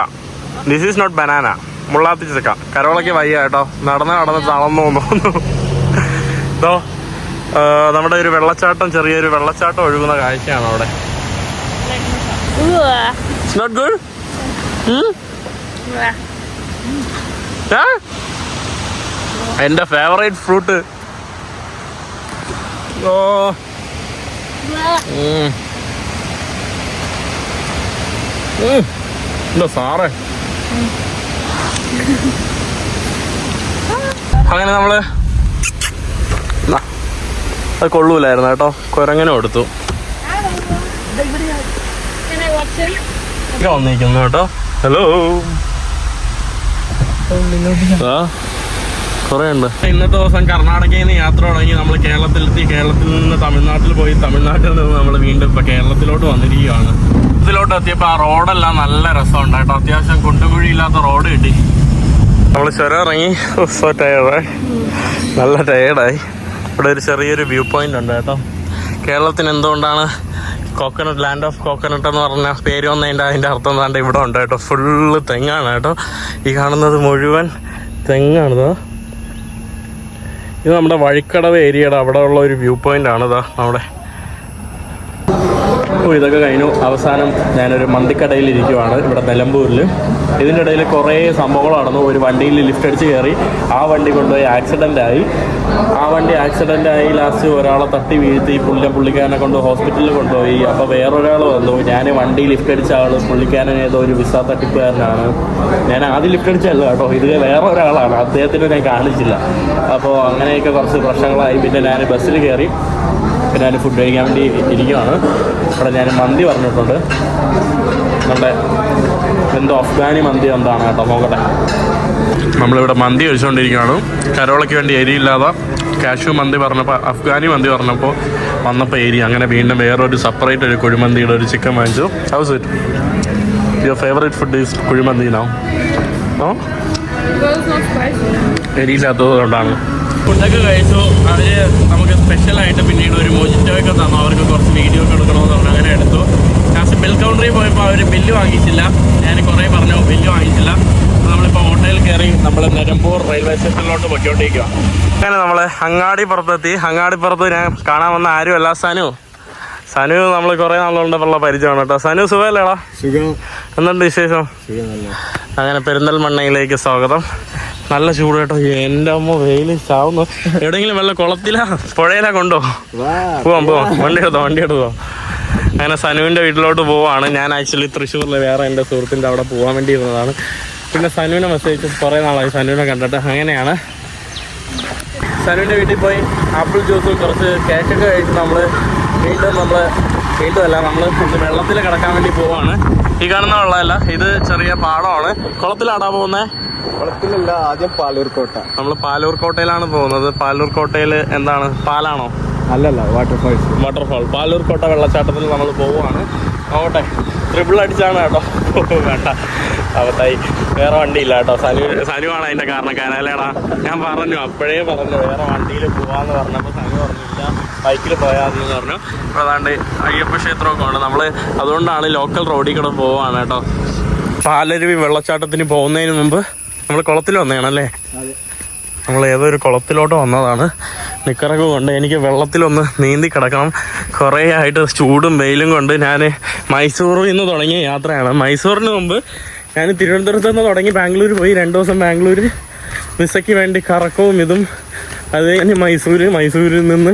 ദിസ് ഈസ് നോട്ട് ബനാന, മുള്ളാത്തിച്ചക്ക. കരോളയ്ക്ക് വയ്യ കേട്ടോ, നടന്ന് തളർന്നു തോന്നുന്നു. ഇതോ നമ്മുടെ ഒരു വെള്ളച്ചാട്ടം, ചെറിയൊരു വെള്ളച്ചാട്ടം ഒഴുകുന്ന കാഴ്ചയാണ് അവിടെ. It's not good. എൻ്റെ ഫേവറേറ്റ് ഫ്രൂട്ട്. എന്താ സാറേ. അങ്ങനെ നമ്മള് അത് കൊള്ളൂലായിരുന്നു കേട്ടോ, കുരങ്ങനെ കൊടുത്തു. വന്നിരിക്കുന്നു കേട്ടോ. ഹലോ, കുറേ ഉണ്ട്. ഇന്നത്തെ ദിവസം കർണാടകയിൽ നിന്ന് യാത്ര തുടങ്ങി നമ്മൾ കേരളത്തിലെത്തി. കേരളത്തിൽ നിന്ന് തമിഴ്നാട്ടിൽ പോയി, തമിഴ്നാട്ടിൽ നിന്ന് നമ്മൾ വീണ്ടും ഇപ്പം കേരളത്തിലോട്ട് വന്നിരിക്കുകയാണ്. ഇതിലോട്ട് എത്തിയപ്പോൾ ആ റോഡെല്ലാം നല്ല രസമുണ്ട് കേട്ടോ. അത്യാവശ്യം കുണ്ടുകുഴിയില്ലാത്ത റോഡ് കിട്ടി. നമ്മൾ ചുരം ഇറങ്ങി. സോ ടയേർഡായി, നല്ല ടയേർഡായി. ഇവിടെ ഒരു ചെറിയൊരു വ്യൂ പോയിന്റ് ഉണ്ട് കേട്ടോ. കേരളത്തിന് എന്തുകൊണ്ടാണ് കോക്കനട്ട്, ലാൻഡ് ഓഫ് കോക്കനട്ട് എന്ന് പറഞ്ഞ പേര് വന്നതിൻ്റെ അർത്ഥം എന്താണ്ട് ഇവിടെ ഉണ്ട് കേട്ടോ. ഫുള്ള് തെങ്ങാണ് കേട്ടോ. ഈ കാണുന്നത് മുഴുവൻ തെങ്ങാണിതാ. ഇത് നമ്മുടെ വഴിക്കടവ് ഏരിയയുടെ അവിടെ ഉള്ള ഒരു വ്യൂ പോയിന്റ് ആണ്. ഇതാ നമ്മുടെ ഇതൊക്കെ കഴിഞ്ഞു. അവസാനം ഞാനൊരു മന്തിക്കടയിൽ ഇരിക്കുവാണ് ഇവിടെ നിലമ്പൂരിൽ. ഇതിൻ്റെ ഇടയിൽ കുറേ സംഭവങ്ങൾ നടന്നു. ഒരു വണ്ടിയിൽ ലിഫ്റ്റ് അടിച്ച് കയറി, ആ വണ്ടി കൊണ്ടുപോയി ആക്സിഡൻ്റായി. ലാസ്റ്റ് ഒരാളെ തട്ടി വീഴ്ത്തി. പുള്ളിക്കാരനെ കൊണ്ട് ഹോസ്പിറ്റലിൽ കൊണ്ടുപോയി. അപ്പോൾ വേറൊരാൾ വന്നു. ഞാൻ വണ്ടി ലിഫ്റ്റ് അടിച്ച ആൾ പുള്ളിക്കാരൻ ഏതോ ഒരു വിസ തട്ടിപ്പുകാരനാണ്. ഞാൻ ആദ്യം ലിഫ്റ്റ് അടിച്ചല്ല കേട്ടോ, ഇത് വേറെ ഒരാളാണ്. അദ്ദേഹത്തിന് ഞാൻ കാണിച്ചില്ല. അപ്പോൾ അങ്ങനെയൊക്കെ കുറച്ച് പ്രശ്നങ്ങളായി. പിന്നെ ഞാൻ ബസ്സിൽ കയറി. പിന്നെ ഞാൻ ഫുഡ് കഴിക്കാൻ വേണ്ടി ഇരിക്കുകയാണ്. ഇവിടെ ഞാൻ മന്തി പറഞ്ഞിട്ടുണ്ട്. നമ്മുടെ എന്തോ അഫ്ഗാനി മന്തി എന്താണ് കേട്ടോ, നോക്കട്ടെ. നമ്മളിവിടെ മന്തി കഴിച്ചുകൊണ്ടിരിക്കുകയാണ്. കരോളയ്ക്ക് വേണ്ടി എരിയില്ലാതെ കാഷ്യൂ മന്തി പറഞ്ഞപ്പോൾ, അഫ്ഗാനി മന്തി പറഞ്ഞപ്പോൾ വന്നപ്പോൾ എരി. അങ്ങനെ വീണ്ടും വേറൊരു സെപ്പറേറ്റ് ഒരു കുഴിമന്തിയുടെ ഒരു ചിക്കൻ വാങ്ങിച്ചു. How's it? Your favourite food is kuzhimanthi no? എരിയില്ലാത്തത് കൊണ്ടാണ്. ഫുഡൊക്കെ കഴിച്ചു. അവർ നമുക്ക് സ്പെഷ്യലായിട്ട് പിന്നീട് ഒരു മൊജിറ്റോയൊക്കെ തന്നു. അവർക്ക് കുറച്ച് വീഡിയോ ഒക്കെ എടുക്കണമെന്ന് പറഞ്ഞു. അങ്ങനെ എടുത്തു. ലാസ്റ്റ് ബിൽ കൗണ്ടറിൽ പോയപ്പോൾ അവർ ബില്ല് വാങ്ങിച്ചില്ല. ഞാൻ കുറേ പറഞ്ഞു, ബില്ല് വാങ്ങിച്ചില്ല. നമ്മളിപ്പോൾ ഹോട്ടലിൽ കയറി നമ്മൾ നിലമ്പൂർ റെയിൽവേ സ്റ്റേഷനിലോട്ട് പൊയ്ക്കൊണ്ടിരിക്കുക. അങ്ങനെ നമ്മൾ അങ്ങാടിപ്പുറത്തെത്തി. അങ്ങാടിപ്പുറത്ത് ഞാൻ കാണാൻ വന്ന ആരുമല്ല, സനു നമ്മൾ കുറേ നാളുകൊണ്ടുള്ള പരിചയമാണ് കേട്ടോ. സനു സുഖമല്ലേടാ? സുഖം. എന്തുണ്ട് വിശേഷം? അങ്ങനെ പെരിന്തൽമണ്ണയിലേക്ക് സ്വാഗതം. നല്ല ചൂട് കേട്ടോ. എൻ്റെ അമ്മ വെയിൽ ചാവുന്നു. എവിടെയെങ്കിലും വല്ല കുളത്തിലാ പുഴയിലാ കൊണ്ടോ? പോവാം വണ്ടി എടുത്തോ. അങ്ങനെ സനുവിൻ്റെ വീട്ടിലോട്ട് പോവാണ്. ഞാൻ ആക്ച്വലി തൃശ്ശൂരിൽ വേറെ എൻ്റെ സുഹൃത്തിൻ്റെ അവിടെ പോകാൻ വേണ്ടി ഇരുന്നതാണ്. പിന്നെ സനുവിനെ മെസ്സേജ് കുറേ നാളായി സനുവിനെ കണ്ടിട്ട്. അങ്ങനെയാണ് സനുവിൻ്റെ വീട്ടിൽ പോയി ആപ്പിൾ ജ്യൂസും കുറച്ച് കേക്കൊക്കെ കഴിച്ച് നമ്മൾ വീണ്ടുമല്ല നമ്മൾ വെള്ളത്തിൽ കിടക്കാൻ വേണ്ടി പോവാണ്. ഈ കാണുന്ന വെള്ളമല്ല, ഇത് ചെറിയ പാടമാണ്. കുളത്തിലാടാ പോകുന്നത്? കുളത്തിലല്ല, ആദ്യം പാലൂർക്കോട്ട. നമ്മൾ പാലൂർക്കോട്ടയിലാണ് പോകുന്നത്. പാലൂർക്കോട്ടയിൽ എന്താണ്, പാലാണോ? അല്ലല്ല, വാട്ടർഫാൾ. പാലൂർക്കോട്ട വെള്ളച്ചാട്ടത്തിൽ നമ്മൾ പോവുകയാണ്. നോക്കട്ടെ, ട്രിപ്പിൾ അടിച്ചാണ് കേട്ടോ. വേണ്ട, അവത്തായി. വേറെ വണ്ടിയില്ല കേട്ടോ. സനുവാണ് അതിൻ്റെ കാരണക്കാരല്ലേടാ. ഞാൻ അപ്പോഴേ പറഞ്ഞു വേറെ വണ്ടിയിൽ പോവാന്ന് പറഞ്ഞപ്പോൾ സനു പറഞ്ഞില്ല, ബൈക്കിൽ പോയാൽ മതി എന്ന് പറഞ്ഞു. അപ്പോൾ അതാണ്ട് അയ്യപ്പ ക്ഷേത്രമൊക്കെ ഉണ്ട്. നമ്മൾ അതുകൊണ്ടാണ് ലോക്കൽ റോഡിൽ കൂടെ പോവാണ് കേട്ടോ. പാലരുവി വെള്ളച്ചാട്ടത്തിന് പോകുന്നതിന് മുമ്പ് നമ്മൾ കുളത്തിൽ വന്നതാണല്ലേ. നമ്മൾ ഏതൊരു കുളത്തിലോട്ട് വന്നതാണ്. നിക്കറൊക്കെ കൊണ്ട് എനിക്ക് വെള്ളത്തിലൊന്ന് നീന്തി കിടക്കണം. കുറേ ആയിട്ട് ചൂടും വെയിലും കൊണ്ട് ഞാൻ മൈസൂറിൽ നിന്ന് തുടങ്ങിയ യാത്രയാണ്. മൈസൂറിന് മുമ്പ് ഞാൻ തിരുവനന്തപുരത്ത് നിന്ന് തുടങ്ങി ബാംഗ്ലൂർ പോയി. 2 ദിവസം ബാംഗ്ലൂർ വിസയ്ക്ക് വേണ്ടി കറക്കവും ഇതും. അത് കഴിഞ്ഞ് മൈസൂരിൽ നിന്ന്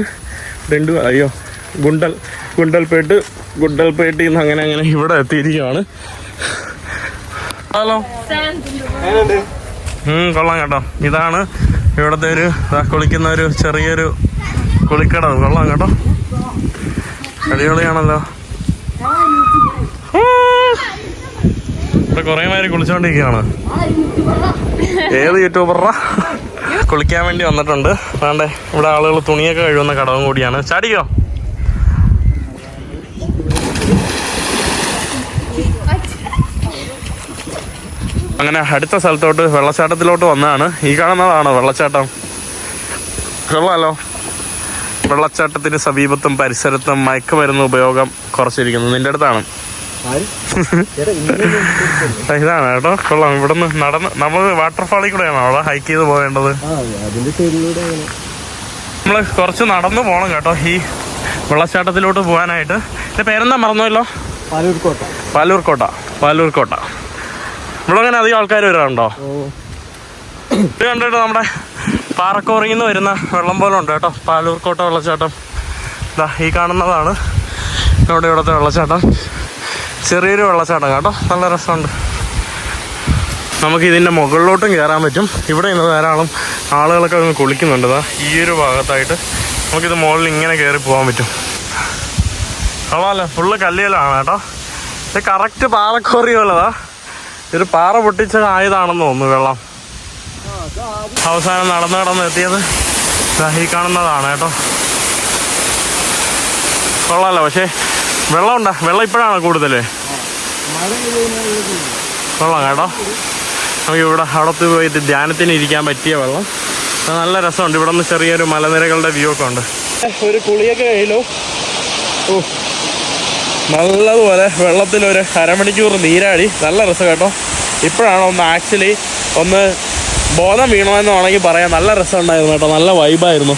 ഗുണ്ടൽപേട്ടിൽ നിന്ന് അങ്ങനെ ഇവിടെ എത്തിയിരിക്കുകയാണ്. ഹലോ, കൊള്ളാം കേട്ടോ. ഇതാണ് ഇവിടുത്തെ ഒരു കുളിക്കുന്ന ഒരു ചെറിയൊരു കുളിക്കട. കൊള്ളാം കേട്ടോ, അടിപൊളിയാണല്ലോ. ഇവിടെ കുറേ പേര് കുളിച്ചോണ്ടിരിക്കുകയാണ്. ഏത് യൂട്യൂബറാ? കുളിക്കാൻ വേണ്ടി വന്നിട്ടുണ്ട്. വേണ്ടേ, ഇവിടെ ആളുകൾ തുണിയൊക്കെ കഴുകുന്ന കടവും കൂടിയാണ്. ചാടിക്കോ. അങ്ങനെ അടുത്ത സ്ഥലത്തോട്ട് വെള്ളച്ചാട്ടത്തിലോട്ട് വന്നതാണ്. ഈ കാണുന്നതാണോ വെള്ളച്ചാട്ടം? കൊള്ളാലോ. വെള്ളച്ചാട്ടത്തിന് സമീപത്തും പരിസരത്തും മയക്കുമരുന്ന് ഉപയോഗം കുറച്ചിരിക്കുന്നു. നിന്റെ അടുത്താണ്. ഇതാണ് കേട്ടോ, കൊള്ളാം. ഇവിടുന്ന് നടന്ന് നമ്മൾ വാട്ടർഫാളിൽ കൂടെയാണോ അവിടെ ഹൈക്ക് ചെയ്ത് പോകേണ്ടത്? നമ്മൾ കുറച്ച് നടന്നു പോകണം കേട്ടോ ഈ വെള്ളച്ചാട്ടത്തിലോട്ട് പോകാനായിട്ട്. ഇതിന്റെ പേരെന്താ മറന്നുവല്ലോ? പാലൂർക്കോട്ട. ഇവിടെ അങ്ങനെ അധികം ആൾക്കാർ വരാറുണ്ടോ? ഇത് കണ്ടിട്ട് നമ്മുടെ പാറക്കോറിയിൽ നിന്ന് വരുന്ന വെള്ളം പോലെ ഉണ്ട് കേട്ടോ പാലൂർക്കോട്ട വെള്ളച്ചാട്ടം. ഇതാ ഈ കാണുന്നതാണ് ഇവിടുത്തെ വെള്ളച്ചാട്ടം. ചെറിയൊരു വെള്ളച്ചാട്ടം കേട്ടോ, നല്ല രസമുണ്ട്. നമുക്ക് ഇതിൻ്റെ മുകളിലോട്ടും കയറാൻ പറ്റും. ഇവിടെ ഇന്ന് ധാരാളം ആളുകളൊക്കെ ഒന്ന് കുളിക്കുന്നുണ്ട്. ഈ ഒരു ഭാഗത്തായിട്ട് നമുക്കിത് മുകളിൽ ഇങ്ങനെ കയറി പോകാൻ പറ്റും. കൊള്ളാമല്ലോ, ഫുള്ള് കല്ലുകളാണ് കേട്ടോ. ഇത് കറക്റ്റ് പാറക്കോറി ഉള്ളതാ. ഒരു പാറ പൊട്ടിച്ചതായതാണെന്ന് തോന്നുന്നു വെള്ളം. അവസാനം നടന്ന് എത്തിയത് ഈ കാണുന്നതാണ് കേട്ടോ. കൊള്ളാമല്ലോ. പക്ഷേ വെള്ളം ഇപ്പോഴാണ് കൂടുതൽ. കൊള്ളാം കേട്ടോ. നമുക്ക് അവിടെ പോയിട്ട് ധ്യാനത്തിന് ഇരിക്കാൻ പറ്റിയ വെള്ളം. നല്ല രസമുണ്ട്. ഇവിടെ നിന്ന് ചെറിയൊരു മലനിരകളുടെ വ്യൂ ഒക്കെ ഉണ്ട്. ഒരു കുളിയൊക്കെ കഴിയല്ലോ. നല്ലതുപോലെ വെള്ളത്തിലൊരു അരമണിക്കൂർ നീരാടി. നല്ല രസം കേട്ടോ. ഇപ്പോഴാണ് ഒന്ന് ബോധം വീണമെന്ന് വേണമെങ്കിൽ പറയാം. നല്ല രസം ഉണ്ടായിരുന്നു കേട്ടോ, നല്ല വൈബായിരുന്നു.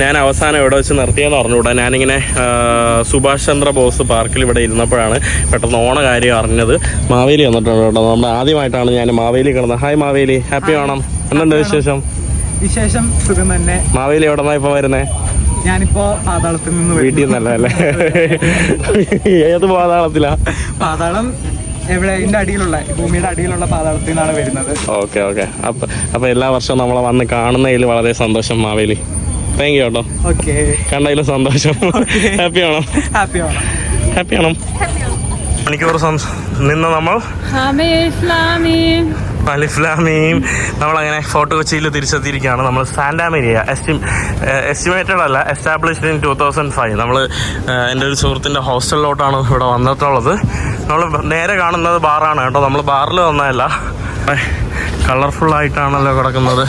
ഞാൻ അവസാനം ഇവിടെ വെച്ച് നിർത്തിയെന്ന് പറഞ്ഞുകൂടാ. ഞാനിങ്ങനെ സുഭാഷ് ചന്ദ്രബോസ് പാർക്കിൽ ഇവിടെ ഇരുന്നപ്പോഴാണ് പെട്ടെന്ന് ഓണ കാര്യം അറിഞ്ഞത്. മാവേലി വന്നിട്ടുണ്ട് കേട്ടോ. നമ്മുടെ ആദ്യമായിട്ടാണ് ഞാൻ മാവേലി കിടന്നത്. Hi Maveli, happy Onam. എന്തുണ്ട് വിശേഷം? സുഖം തന്നെ. മാവേലി എവിടെ നിന്നാ ഇപ്പൊ വരുന്നേ? ഞാനിപ്പോ പാതാളത്തിൽ നിന്ന് വീട്ടിൽ നിന്നല്ല അല്ലേ? ഏത് പാതാളത്തിലാ? പാതാളം എവിടെ? ഭൂമിയുടെ അടിയിലുള്ള പാതാളത്തിൽ നിന്നാണ് വരുന്നത്. ഓക്കെ. അപ്പൊ എല്ലാ വർഷവും നമ്മളെ വന്ന് കാണുന്നതിൽ വളരെ സന്തോഷം മാവേലി. താങ്ക് യു കേട്ടോ. കണ്ടതിലും സന്തോഷം. ഹാപ്പി ആണോ? മണിക്കൂർ നിന്ന് നമ്മൾ അലിഫ്ലാമിയും നമ്മളങ്ങനെ ഫോർട്ട് കൊച്ചിയിൽ തിരിച്ചെത്തിയിരിക്കുകയാണ്. നമ്മൾ സാന്റാമേരിയ എസ്റ്റിമേറ്റഡ് അല്ല, എസ്റ്റാബ്ലിഷ്ഡ് ഇൻ 2005. നമ്മൾ എൻ്റെ ഒരു സുഹൃത്തിൻ്റെ ഹോസ്റ്റലിലോട്ടാണ് ഇവിടെ വന്നിട്ടുള്ളത്. നമ്മൾ നേരെ കാണുന്നത് ബാറാണ് കേട്ടോ. നമ്മൾ ബാറിൽ വന്നതല്ല. കളർഫുള്ളായിട്ടാണല്ലോ കിടക്കുന്നത്.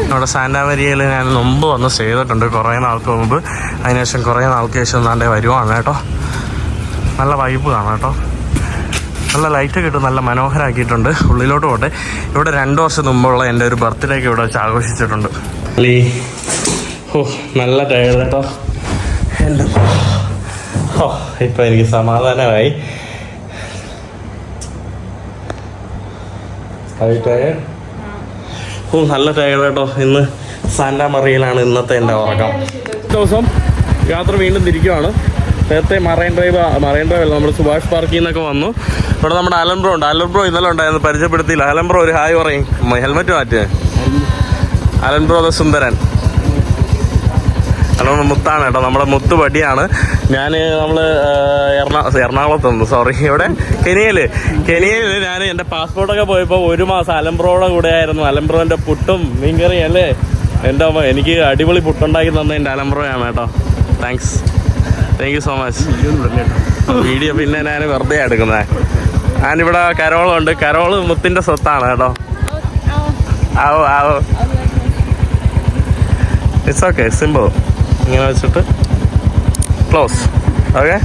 നമ്മുടെ സാന്റാ മരിയയിൽ ഞാൻ മുമ്പ് വന്ന് സ്റ്റേ ചെയ്തിട്ടുണ്ട് കുറേ നാൾക്ക് മുമ്പ്. അതിനുശേഷം കുറേ നാൾക്ക് ശേഷം ഒന്നാണ്ടേ വരുവാണ് കേട്ടോ. നല്ല വൈബ് കാണാം കേട്ടോ. നല്ല ലൈറ്റ് കിട്ടും, നല്ല മനോഹരമാക്കിയിട്ടുണ്ട്. ഉള്ളിലോട്ട് പോട്ടെ. ഇവിടെ 2 വർഷം മുമ്പുള്ള എൻ്റെ ഒരു ബർത്ത്ഡേക്ക് ഇവിടെ വെച്ച് ആഘോഷിച്ചിട്ടുണ്ട്. നല്ല ടയർഡ് കേട്ടോ. ഇപ്പം എനിക്ക് സമാധാനമായി. നല്ല ടയർഡ് കേട്ടോ. ഇന്ന് സാന്റാ മറിയയിലാണ് ഇന്നത്തെ എൻ്റെ ഉറക്കം. ദിവസം യാത്ര വീണ്ടും തിരിക്കുവാണ്. നേരത്തെ മറൈൻ ഡ്രൈവ് അല്ല, നമ്മുടെ സുഭാഷ് പാർക്കിൽ നിന്നൊക്കെ വന്നു. ഇവിടെ നമ്മുടെ അലൻ ബ്രോ ഉണ്ട്. അലൻ ബ്രോ ഇന്നലെ ഉണ്ടായിരുന്നു, പരിചയപ്പെടുത്തിയില്ല. അലൻ ബ്രോ ഒരു ഹായ് പറയും. ഹെൽമെറ്റ് മാറ്റിയേ. അലൻ ബ്രോ സുന്ദരൻ. ഹലോ, മുത്താണ് കേട്ടോ, നമ്മുടെ മുത്ത് പടിയാണ്. നമ്മൾ എറണാകുളത്തുനിന്ന് ഇവിടെ കെനിയയിൽ ഞാൻ എൻ്റെ പാസ്പോർട്ടൊക്കെ പോയപ്പോൾ 1 മാസം അലംബ്രോയുടെ കൂടെ ആയിരുന്നു. അലംബ്രോൻ്റെ പുട്ടും മീൻകറിയും അല്ലേ എൻ്റെ അമ്മ. എനിക്ക് അടിപൊളി പുട്ടുണ്ടാക്കി തന്നെ എൻ്റെ അലംബ്രോയാണ് കേട്ടോ. Thank you so much. Video പിന്നെ ഞാൻ വെറുതെ എടുക്കുന്നത്. ഞാനിവിടെ കരോളുണ്ട്. കരോള് മുത്തിൻ്റെ സ്വത്താണ് കേട്ടോ. ആവോ ഇറ്റ്സ് ഓക്കെ, സിമ്പിൾ. ഇങ്ങനെ വെച്ചിട്ട് ക്ലോസ്. ഓക്കെ.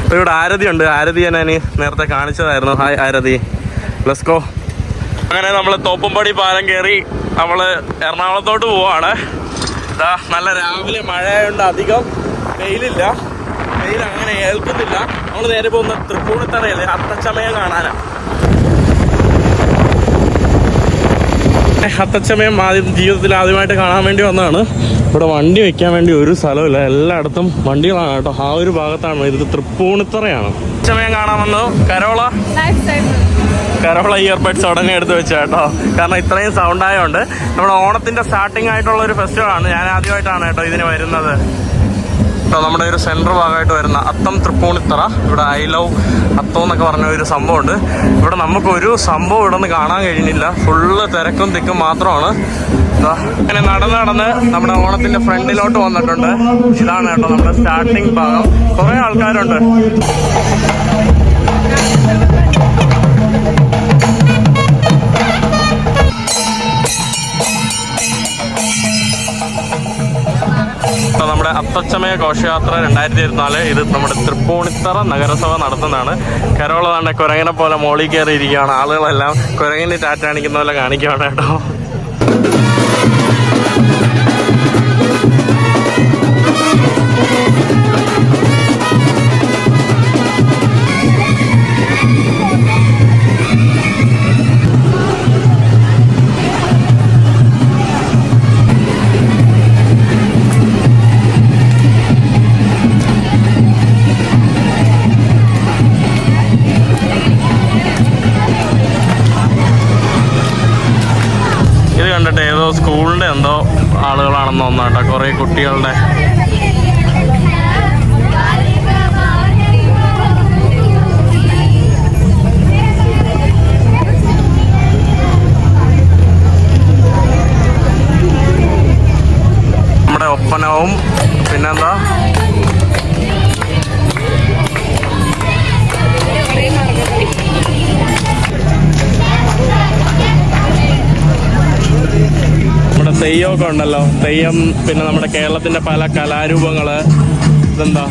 അപ്പോൾ ഇവിടെ ആരതി ഉണ്ട്. ആരതിയെ ഞാൻ നേരത്തെ കാണിച്ചതായിരുന്നു. Hi Aarathi, let's go. അങ്ങനെ നമ്മൾ തോപ്പുംപടി പാലം കയറി നമ്മൾ എറണാകുളത്തോട്ട് പോവാണ്. നല്ല രാവിലെ മഴയുണ്ട്, അധികം വെയിൽ അങ്ങനെ ഏൽക്കുന്നില്ല. നമ്മൾ നേരെ പോകുന്ന തൃപ്പൂണിത്തറയല്ലേ, അത്തച്ചമയം കാണാനാണ്. അത്തച്ചമയം ജീവിതത്തിൽ ആദ്യമായിട്ട് കാണാൻ വേണ്ടി വന്നതാണ്. ഇവിടെ വണ്ടി വെക്കാൻ വേണ്ടി ഒരു സ്ഥലമില്ല, എല്ലായിടത്തും വണ്ടികളാണ് കേട്ടോ. ആ ഒരു ഭാഗത്താണ്. ഇത് തൃപ്പൂണിത്തറയാണ്. അത്തച്ചമയം കാണാൻ വന്നു. കരോള ഇയർബഡ്സ് ഉടനെ എടുത്ത് വെച്ച കേട്ടോ. കാരണം ഇത്രയും സൗണ്ട് ആയതുകൊണ്ട്. നമ്മുടെ ഓണത്തിൻ്റെ സ്റ്റാർട്ടിങ് ആയിട്ടുള്ള ഒരു ഫെസ്റ്റിവലാണ്. ഞാൻ ആദ്യമായിട്ടാണ് കേട്ടോ ഇതിന് വരുന്നത്. നമ്മുടെ ഒരു സെൻട്രൽ ഭാഗമായിട്ട് വരുന്ന അത്തം തൃപ്പൂണിത്തറ. ഇവിടെ ഐ ലവ് അത്തം എന്നൊക്കെ പറഞ്ഞ ഒരു സംഭവമുണ്ട്. ഇവിടെ നമുക്കൊരു സംഭവം ഇവിടെ നിന്ന് കാണാൻ കഴിഞ്ഞില്ല. ഫുള്ള് തിരക്കും തിക്കും മാത്രമാണ്. അങ്ങനെ നടന്ന് നമ്മുടെ ഓണത്തിന്റെ ഫ്രണ്ടിലോട്ട് വന്നിട്ടുണ്ട്. ഇതാണ് കേട്ടോ നമ്മുടെ സ്റ്റാർട്ടിങ് ഭാഗം. കുറേ ആൾക്കാരുണ്ട്. നമ്മുടെ അത്തച്ചമയ ഘോഷയാത്ര 2024 ഇത് നമ്മുടെ തൃപ്പൂണിത്തറ നഗരസഭ നടത്തുന്നതാണ്. കരോള തന്നെ കുരങ്ങനെ പോലെ മോളിൽ കയറിയിരിക്കുകയാണ്. ആളുകളെല്ലാം കുരങ്ങിന് ടാറ്റ കാണിക്കുന്ന പോലെ കാണിക്കുകയാണ് കേട്ടോ. ഏതോ സ്കൂളിൻ്റെ എന്തോ ആളുകളാണെന്ന് തോന്നാട്ടോ. കുറേ കുട്ടികളുടെ നമ്മുടെ ഒപ്പനവും പിന്നെന്താ നമ്മുടെ തെയ്യമൊക്കെ ഉണ്ടല്ലോ. തെയ്യം, പിന്നെ നമ്മുടെ കേരളത്തിൻ്റെ പല കലാരൂപങ്ങൾ. ഇതെന്താ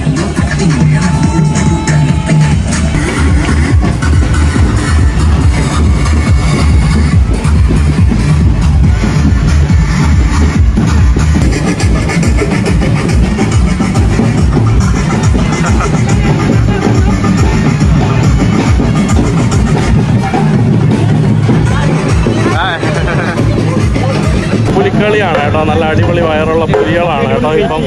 പുലിക്കളിയാണ് കേട്ടോ. നല്ല അടിപൊളി വയറുള്ള പുലികളാണ് കേട്ടോ. ഇപ്പം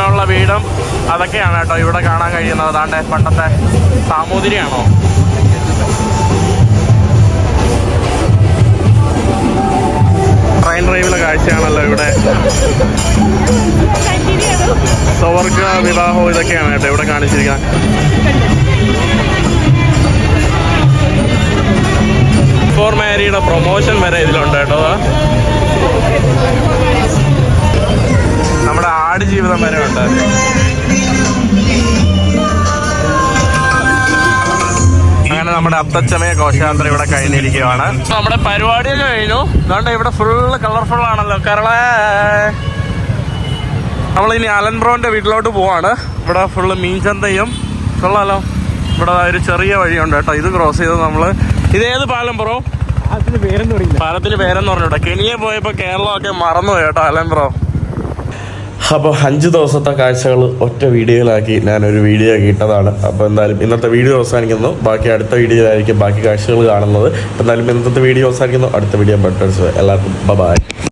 അങ്ങനെയുള്ള വീടും അതൊക്കെയാണ് കേട്ടോ ഇവിടെ കാണാൻ കഴിയുന്നത്. അതാണ്ട് പണ്ടത്തെ സാമൂതിരിയാണോ? ട്രെയിൻ ഡ്രൈവിലെ കാഴ്ചയാണല്ലോ ഇവിടെ. സ്വർഗ വിവാഹവും ഇതൊക്കെയാണ് കേട്ടോ ഇവിടെ കാണിച്ചിരിക്കുന്നത്. ഫോർ മാരിയുടെ പ്രൊമോഷൻ വരെ ഇതിലുണ്ട് കേട്ടോ. നമ്മുടെ ആടുജീവിതം വരെ ഉണ്ട്. അങ്ങനെ നമ്മുടെ അത്തച്ചമയ ഘോഷയാത്ര ഇവിടെ കഴിഞ്ഞിരിക്കുകയാണ്. നമ്മുടെ പരിപാടിയൊക്കെ കഴിഞ്ഞു. അതുകൊണ്ട് ഇവിടെ ഫുള്ള് കളർഫുൾ ആണല്ലോ കേരളേ. നമ്മളിനി അലൻ ബ്രോന്റെ വീട്ടിലോട്ട് പോവാണ്. ഇവിടെ ഫുള്ള് മീൻചന്തയും കൊള്ളാലോ. ഇവിടെ ഒരു ചെറിയ വഴിയുണ്ട് കേട്ടോ. ഇത് ക്രോസ് ചെയ്ത് നമ്മള് ഇതേത് പാലം ബ്രോ? പാലത്തിന് പേരെന്ന് പറഞ്ഞൂടാ. കെനിയെ പോയപ്പോൾ കേരളമൊക്കെ മറന്നുപോയി കേട്ടോ അലൻ ബ്രോ. അപ്പോൾ 5 ദിവസത്തെ കാഴ്ചകൾ ഒറ്റ വീഡിയോയിലാക്കി ഞാനൊരു വീഡിയോ ആക്കി ഇട്ടതാണ്. അപ്പോൾ എന്തായാലും ഇന്നത്തെ വീഡിയോ അവസാനിക്കുന്നു. ബാക്കി അടുത്ത വീഡിയോയിലായിരിക്കും ബാക്കി കാഴ്ചകൾ കാണുന്നത്. എന്തായാലും ഇന്നത്തെ വീഡിയോ അവസാനിക്കുന്നു. അടുത്ത വീഡിയോ ബട്ടേഴ്സ്. എല്ലാവർക്കും ബൈ.